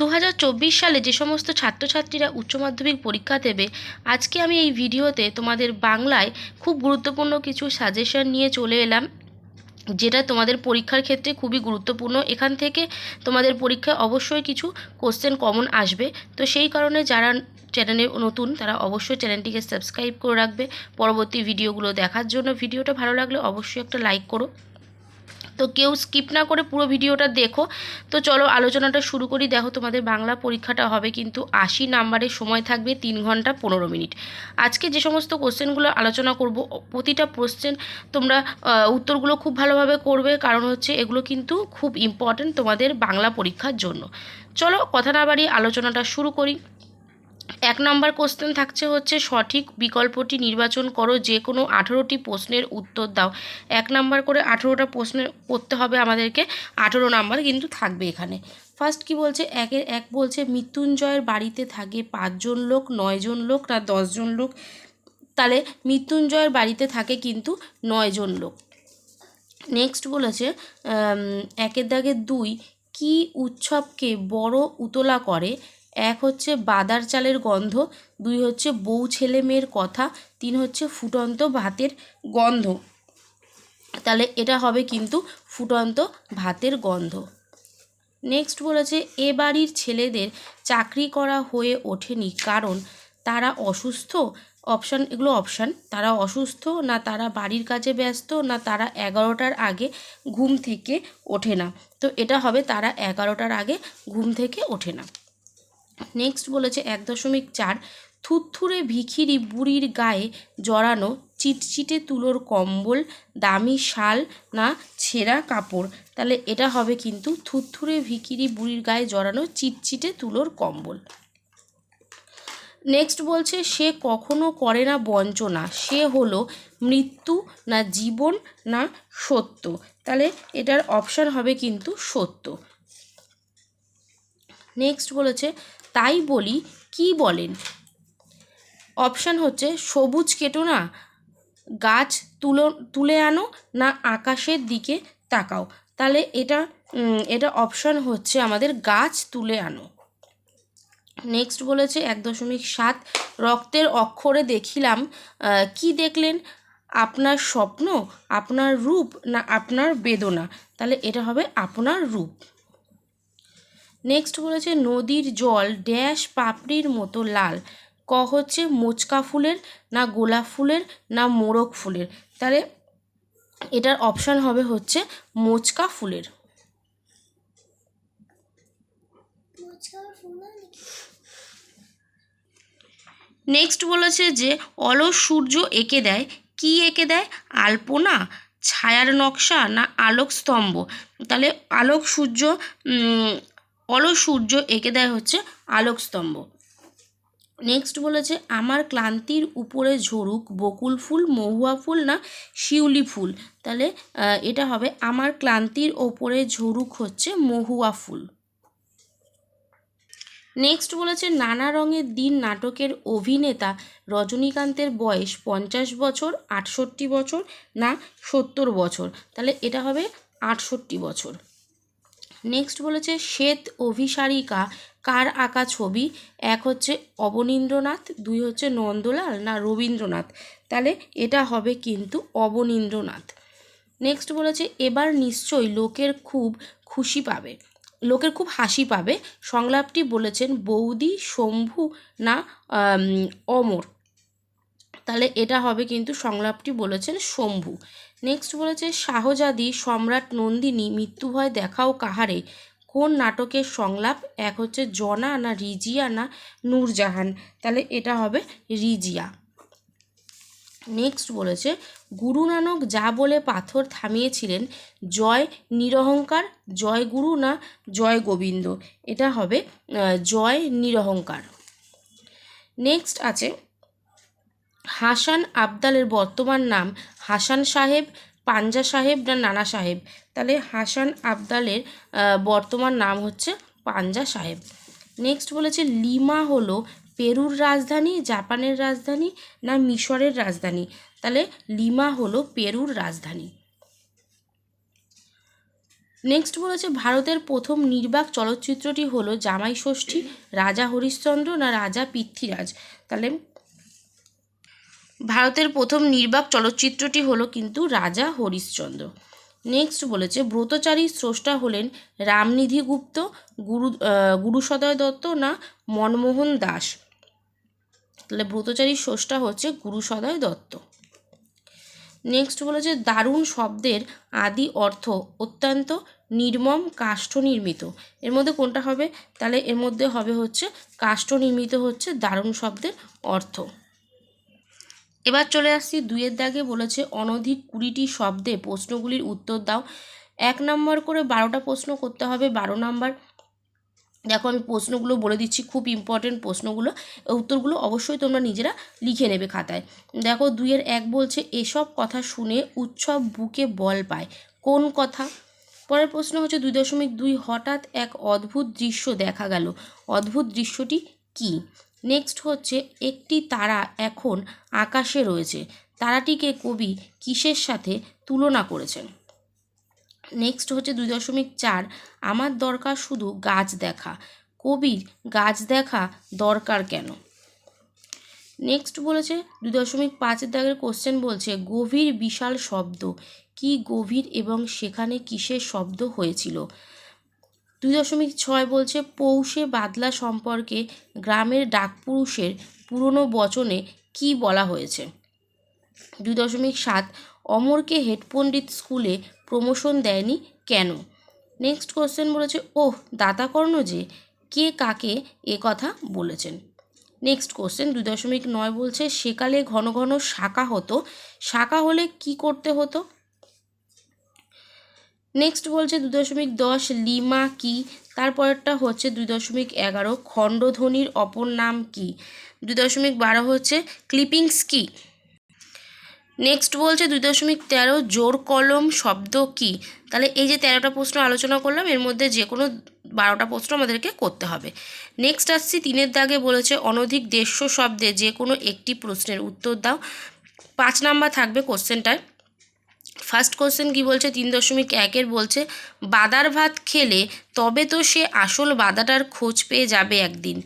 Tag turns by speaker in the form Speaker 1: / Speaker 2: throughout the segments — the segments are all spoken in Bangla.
Speaker 1: 2024 সালে যে সমস্ত ছাত্রছাত্রীরা উচ্চ মাধ্যমিক পরীক্ষা দেবে, আজকে আমি এই ভিডিওতে তোমাদের বাংলায় খুব গুরুত্বপূর্ণ কিছু সাজেশন নিয়ে চলে এলাম, যেটা তোমাদের পরীক্ষার ক্ষেত্রে খুবই গুরুত্বপূর্ণ। এখান থেকে তোমাদের পরীক্ষায় অবশ্যই কিছু কোশ্চেন কমন আসবে। তো সেই কারণে যারা চ্যানেলে নতুন তারা অবশ্যই চ্যানেলটিকে সাবস্ক্রাইব করে রাখবে পরবর্তী ভিডিওগুলো দেখার জন্য। ভিডিওটা ভালো লাগলে অবশ্যই একটা লাইক করো। তো কেউ স্কিপ না করে পুরো ভিডিওটা দেখো। তো চলো আলোচনাটা শুরু করি। দেখো, তোমাদের বাংলা পরীক্ষাটা হবে কিন্তু 80 নাম্বারের, সময় থাকবে 3 ঘন্টা 15 মিনিট। আজকে যে সমস্ত কোশ্চেনগুলো আলোচনা করব, প্রতিটা কোশ্চেন তোমরা উত্তরগুলো খুব ভালোভাবে করবে, কারণ হচ্ছে এগুলো কিন্তু খুব ইম্পর্ট্যান্ট তোমাদের বাংলা পরীক্ষার জন্য। চলো কথা না বাড়িয়ে আলোচনাটা শুরু করি। 1 নম্বর কোশ্চেন থাকছে হচ্ছে, সঠিক বিকল্পটি নির্বাচন করো, যে কোনো 18টি প্রশ্নের উত্তর দাও। 1 নাম্বার করে 18টা প্রশ্নের করতে হবে আমাদেরকে, 18 নাম্বার কিন্তু থাকবে এখানে। ফার্স্ট কি বলছে, একের এক বলছে, মৃত্যুঞ্জয়ের বাড়িতে থাকে 5 জন লোক, 9 জন লোক না 10 জন লোক? তাহলে মৃত্যুঞ্জয়ের বাড়িতে থাকে কিন্তু 9 জন লোক। নেক্সট বলেছে, একের দাগের 2, কি উৎসবকে বড় উতলা করে? 1 হচ্ছে বাদার চালের গন্ধ, 2 হচ্ছে বউ ছেলে মেয়ের কথা, 3 হচ্ছে ফুটন্ত ভাতের গন্ধ। তাহলে এটা হবে কিন্তু ফুটন্ত ভাতের গন্ধ। নেক্সট বলেছে, এ বাড়ির ছেলেদের চাকরি করা হয়ে ওঠেনি কারণ তারা অসুস্থ। অপশান, এগুলো অপশান, তারা অসুস্থ, না তারা বাড়ির কাজে ব্যস্ত, না তারা 11টার আগে ঘুম থেকে ওঠে না। তো এটা হবে তারা 11টার আগে ঘুম থেকে ওঠে না। নেক্সট বলেছে 1.4, থুরথুরে ভিখিরি বুড়ির গায়ে জড়ানো চিটচিটে তুলোর কম্বল, দামি শাল না ছেঁড়া কাপড়? তাহলে এটা হবে কিন্তু থুরথুরে ভিখিরি বুড়ির গায়ে জড়ানো চিটচিটে তুলোর কম্বল। নেক্সট বলছে, সে কখনো করে না বঞ্চনা, সে হলো মৃত্যু না জীবন না সত্য? তাহলে এটার অপশান হবে কিন্তু সত্য। নেক্সট বলেছে, তাই বলি কি বলেন? অপশান হচ্ছে, সবুজ কেটো না, গাছ তুলে আনো, না আকাশের দিকে তাকাও? তাহলে এটা অপশান হচ্ছে আমাদের গাছ তুলে আনো। নেক্সট বলেছে 1.7, রক্তের অক্ষরে দেখিলাম, কি দেখলেন? আপনার স্বপ্ন, আপনার রূপ না আপনার বেদনা? তাহলে এটা হবে আপনার রূপ। নেক্সট বলেছে, নদীর জল ড্যাশ পাপড়ির মতো লাল? ক হচ্ছে মোচকা ফুলের, না গোলাপ ফুলের, না মোরগ ফুলের? তাহলে এটার অপশান হবে হচ্ছে মোচকা ফুলের। নেক্সট বলেছে যে, অলস সূর্য এঁকে দেয়, কি এঁকে দেয়? আলপনা, ছায়ার নকশা না আলোক স্তম্ভ? তাহলে অলস সূর্য এঁকে দেয় হচ্ছে আলোক স্তম্ভ। নেক্সট বলেছে, আমার ক্লান্তির উপরে ঝরুক বকুল ফুল, মহুয়া ফুল না শিউলি ফুল? তাহলে এটা হবে আমার ক্লান্তির ওপরে ঝরুক হচ্ছে মহুয়া ফুল। নেক্সট বলেছে, নানা রঙের দিন নাটকের অভিনেতা রজনীকান্তের বয়স 50 বছর, 68 বছর না 70 বছর? তাহলে এটা হবে 68 বছর। নেক্সট বলেছে, শ্বেত অভিসারিকা কার আঁকা ছবি? 1 হচ্ছে অবনীন্দ্রনাথ, 2 হচ্ছে নন্দলাল না রবীন্দ্রনাথ? তাহলে এটা হবে কিন্তু অবনীন্দ্রনাথ। নেক্সট বলেছে, এবার নিশ্চয়ই লোকের খুব হাসি পাবে, সংলাপটি বলেছেন বৌদি, শম্ভু না অমর? তাহলে এটা হবে কিন্তু সংলাপটি বলেছেন শম্ভু। নেক্সট বলেছে, শাহজাদি সম্রাট নন্দিনী মৃত্যুভয় দেখাও কাহারে? কোন নাটকের সংলাপ? 1 হচ্ছে জনা না রিজিয়া না নূরজাহান? তাহলে এটা হবে রিজিয়া। নেক্সট বলেছে, গুরু নানক যা বলে পাথর থামিয়েছিলেন, জয় নিরহংকার, জয় গুরু না জয় গোবিন্দ? এটা হবে জয় নিরহংকার। নেক্সট আছে, হাসান আবদালের বর্তমান নাম হাসান সাহেব, পাঞ্জা সাহেব না নানা সাহেব? তাহলে হাসান আবদালের বর্তমান নাম হচ্ছে পাঞ্জা সাহেব। নেক্সট বলেছে, লিমা হলো পেরুর রাজধানী, জাপানের রাজধানী না মিশরের রাজধানী? তাহলে লিমা হলো পেরুর রাজধানী। নেক্সট বলেছে ভারতের প্রথম নির্বাক চলচ্চিত্রটি হলো জামাই ষষ্ঠী, রাজা হরিশ্চন্দ্র না রাজা পৃথ্বীরাজ। তাহলে ভারতের প্রথম নির্বাক চলচ্চিত্রটি হলো কিন্তু রাজা হরিশ্চন্দ্র। নেক্সট বলেছে ব্রতচারীর স্রষ্টা হলেন রামনিধি গুপ্ত, গুরুসদয় দত্ত না মনমোহন দাস। তাহলে ব্রতচারীর স্রষ্টা হচ্ছে গুরুসদয় দত্ত। নেক্সট বলেছে দারুণ শব্দের আদি অর্থ অত্যন্ত নির্মম কাষ্ঠ নির্মিত। এর মধ্যে কোনটা হবে? তাহলে এর মধ্যে হবে হচ্ছে কাষ্ঠ নির্মিত হচ্ছে দারুণ শব্দের অর্থ। এবার চলে আসছি 2-এর দাগে বলেছে অনধিক 20টি শব্দে প্রশ্নগুলির উত্তর দাও। 1 নম্বর করে 12টা প্রশ্ন করতে হবে, 12 নম্বর। দেখো আমি প্রশ্নগুলো বলে দিচ্ছি, খুব ইম্পর্টেন্ট প্রশ্নগুলো, উত্তরগুলো অবশ্যই তোমরা নিজেরা লিখে নেবে খাতায়। দেখো 2-এর 1 বলছে এসব কথা শুনে উৎসব বুকে বল পায়, কোন কথা? পরের প্রশ্ন হচ্ছে 2.2 হঠাৎ এক অদ্ভুত দৃশ্য দেখা গেল, অদ্ভুত দৃশ্যটি কি? নেক্সট হচ্ছে একটি তারা এখন আকাশে রয়েছে, তারাটিকে কবি কিসের সাথে তুলনা করেছেন? নেক্সট হচ্ছে 2.4 আমার দরকার শুধু গাছ দেখা, কবির গাছ দেখা দরকার কেন? নেক্সট বলেছে 2.5-এর দাগের কোশ্চেন বলছে গভীর বিশাল শব্দ, কি গভীর এবং সেখানে কিসের শব্দ হয়েছিল? 2.6 বলছে পৌষে বাদলা সম্পর্কে গ্রামের ডাকপুরুষের পুরনো বচনে কি বলা হয়েছে? 2.7 অমরকে হেড পণ্ডিত স্কুলে প্রমোশন দেয়নি কেন? নেক্সট কোশ্চেন বলেছে ওহ দাতাকর্ণ যে, কে কাকে এ কথা বলেছেন? নেক্সট কোশ্চেন 2.9 বলছে সেকালে ঘন ঘন শাখা হতো, শাখা হলে কি করতে হতো? নেক্সট বলছে 2.10 লিমা কি? তারপরেরটা হচ্ছে 2.11 খণ্ডধ্বনির অপর নাম কি? 2.12 হচ্ছে ক্লিপিংস কি? নেক্সট বলছে 2.13 জোর কলম শব্দ কি? তাহলে এই যে 13টা প্রশ্ন আলোচনা করলাম এর মধ্যে যে কোনো 12টা প্রশ্ন আমাদেরকে করতে হবে। নেক্সট আসছি 3-এর দাগে বলেছে অনধিক 150 শব্দে যে কোনো একটি প্রশ্নের উত্তর দাও। 5 নাম্বার থাকবে কোশ্চেনটায়। ফার্স্ট কোশ্চেন কি বলছে 3.1-এর বলছে বাদার ভাত খেলে তবে তো সে আসল বাদাটার খোঁজ পেয়ে যাবে একদিন,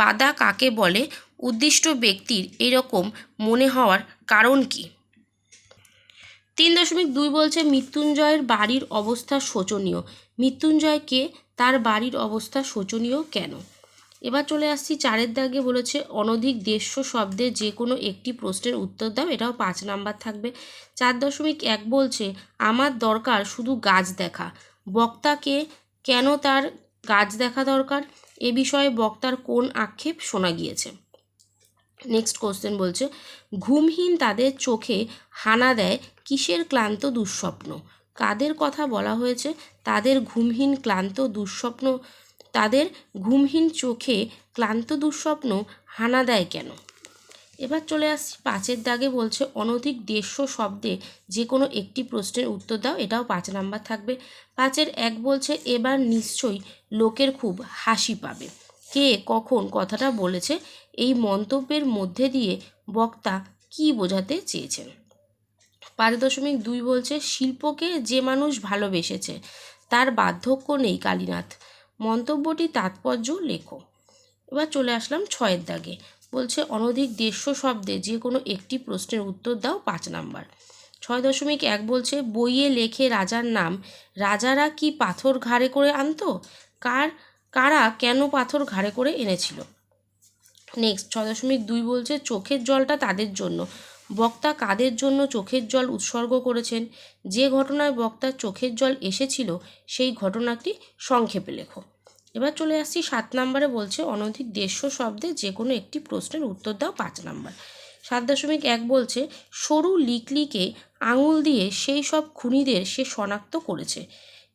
Speaker 1: বাদা কাকে বলে? উদ্দিষ্ট ব্যক্তির এরকম মনে হওয়ার কারণ কি? 3.2 বলছে মৃত্যুঞ্জয়ের বাড়ির অবস্থা শোচনীয়, মৃত্যুঞ্জয়কে তার বাড়ির অবস্থা শোচনীয় কেন? এবার চলে আসছি 4-এর দাগে বলেছে অনধিক 150 শব্দে যে কোনো একটি প্রশ্নের উত্তর দাও, এটাও 5 নাম্বার থাকবে। 4.1 বলছে আমার দরকার শুধু গাছ দেখা, বক্তাকে কেন তার গাছ দেখা দরকার? এ বিষয়ে বক্তার কোন আক্ষেপ শোনা গিয়েছে? নেক্সট কোশ্চেন বলছে ঘুমহীন তাদের চোখে হানা দেয় কিসের ক্লান্ত দুঃস্বপ্ন? কাদের কথা বলা হয়েছে? তাদের ঘুমহীন ক্লান্ত দুঃস্বপ্ন, তাদের ঘুমহীন চোখে ক্লান্ত দুঃস্বপ্ন হানা দেয় কেন? এবার চলে আসছি 5-এর দাগে বলছে অনধিক 150 শব্দে যে কোনো একটি প্রশ্নের উত্তর দাও, এটাও 5 নাম্বার থাকবে। 5-এর 1 বলছে এবার নিশ্চয়ই লোকের খুব হাসি পাবে, কে কখন কথাটা বলেছে? এই মন্তব্যের মধ্যে দিয়ে বক্তা কি বোঝাতে চেয়েছেন? 5.2 বলছে শিল্পকে যে মানুষ ভালোবেসেছে তার বার্ধক্য নেই কালীনাথ, মন্তব্যটি তাৎপর্য লেখো। এবার চলে আসলাম 6-এর দাগে বলছে অনধিক 150 শব্দে যে কোনো একটি প্রশ্নের উত্তর দাও, 5 নাম্বার। 6.1 বলছে বইয়ে লেখে রাজার নাম, রাজারা কি পাথর ঘাড়ে করে আনতো? কারা কেন পাথর ঘাড়ে করে এনেছিল? নেক্সট 6.2 বলছে চোখের জলটা তাদের জন্য, বক্তা কাদের জন্য চোখের জল উৎসর্গ করেছেন? যে ঘটনায় বক্তার চোখের জল এসেছিল সেই ঘটনাটি সংক্ষেপে লেখো। এবার চলে আসছি 7 নাম্বারে বলছে অনধিক 150 শব্দে যে কোনো একটি প্রশ্নের উত্তর দাও, 5 নাম্বার। 7.1 বলছে সরু লিকলিকে আঙুল দিয়ে সেই সব খুনিদের সে শনাক্ত করেছে,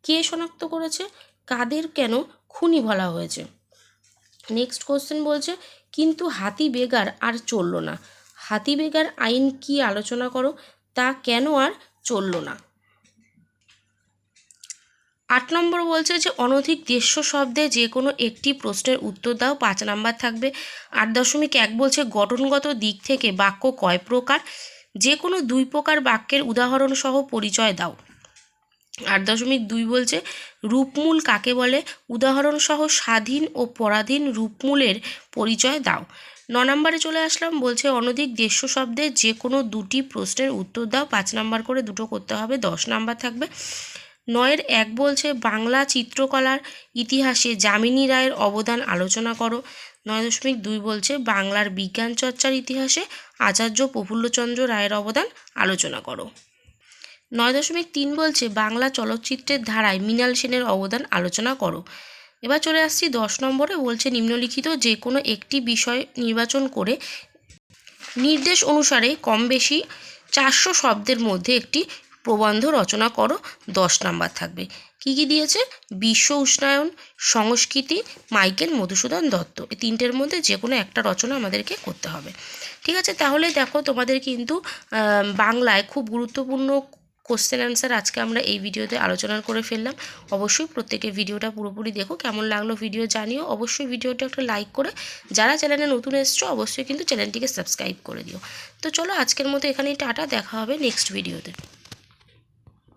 Speaker 1: কে শনাক্ত করেছে? কাদের কেন খুনি বলা হয়েছে? নেক্সট কোশ্চেন বলছে কিন্তু হাতি বেগার আর চলল না, হাতি বেগার আইন কি আলোচনা করো, তা কেন আর চলল না? 8 নম্বর বলছে যে অনধিক 150 শব্দে যে কোনো একটি প্রশ্নের উত্তর দাও, 5 নাম্বার থাকবে। 8.1 বলছে গঠনগত দিক থেকে বাক্য কয় প্রকার? যে কোনো 2 প্রকার বাক্যের উদাহরণ সহ পরিচয় দাও। 8.2 বলছে রূপমূল কাকে বলে, উদাহরণসহ স্বাধীন ও পরাধীন রূপমূলের পরিচয় দাও। 9 নম্বরে চলে আসলাম, বলছে অনধিক দেশ্য শব্দের যে কোনো দুটি প্রশ্নের উত্তর দাও। 5 নম্বর করে দুটো করতে হবে, 10 নম্বর থাকবে। 9-এর 1 বলছে বাংলা চিত্রকলার ইতিহাসে যামিনী রায়ের অবদান আলোচনা করো। 9.2 বলছে বাংলার বিজ্ঞান চর্চার ইতিহাসে আচার্য প্রফুল্লচন্দ্র রায়ের অবদান আলোচনা করো। 9.3 বলছে বাংলা চলচ্চিত্রের ধারায় মৃণাল সেনের অবদান আলোচনা করো। এবার চলে আসছি 10 নম্বরে, বলছে নিম্নলিখিত যে কোনো একটি বিষয় নির্বাচন করে নির্দেশ অনুসারে কম বেশি 400 শব্দের মধ্যে একটি প্রবন্ধ রচনা করো। 10 নম্বর থাকবে। কি কি দিয়েছে? বিশ্ব উষ্ণায়ন, সংস্কৃতি, মাইকেল মধুসূদন দত্ত। এই তিনটের মধ্যে যে কোনো একটা রচনা আমাদেরকে করতে হবে। ঠিক আছে, তাহলে দেখো তোমাদের কিন্তু বাংলায় খুব গুরুত্বপূর্ণ কোশ্চেন অ্যান্সার আজকে আমরা এই ভিডিওতে আলোচনা করে ফেললাম। অবশ্যই প্রত্যেকে ভিডিওটা পুরোপুরি দেখো, কেমন লাগলো ভিডিও জানিও। অবশ্যই ভিডিওটা একটা লাইক করে, যারা চ্যানেলে নতুন এসছো অবশ্যই কিন্তু চ্যানেলটিকে সাবস্ক্রাইব করে দিও। তো চলো আজকের মতো এখানেই টাটা, দেখা হবে নেক্সট ভিডিওতে।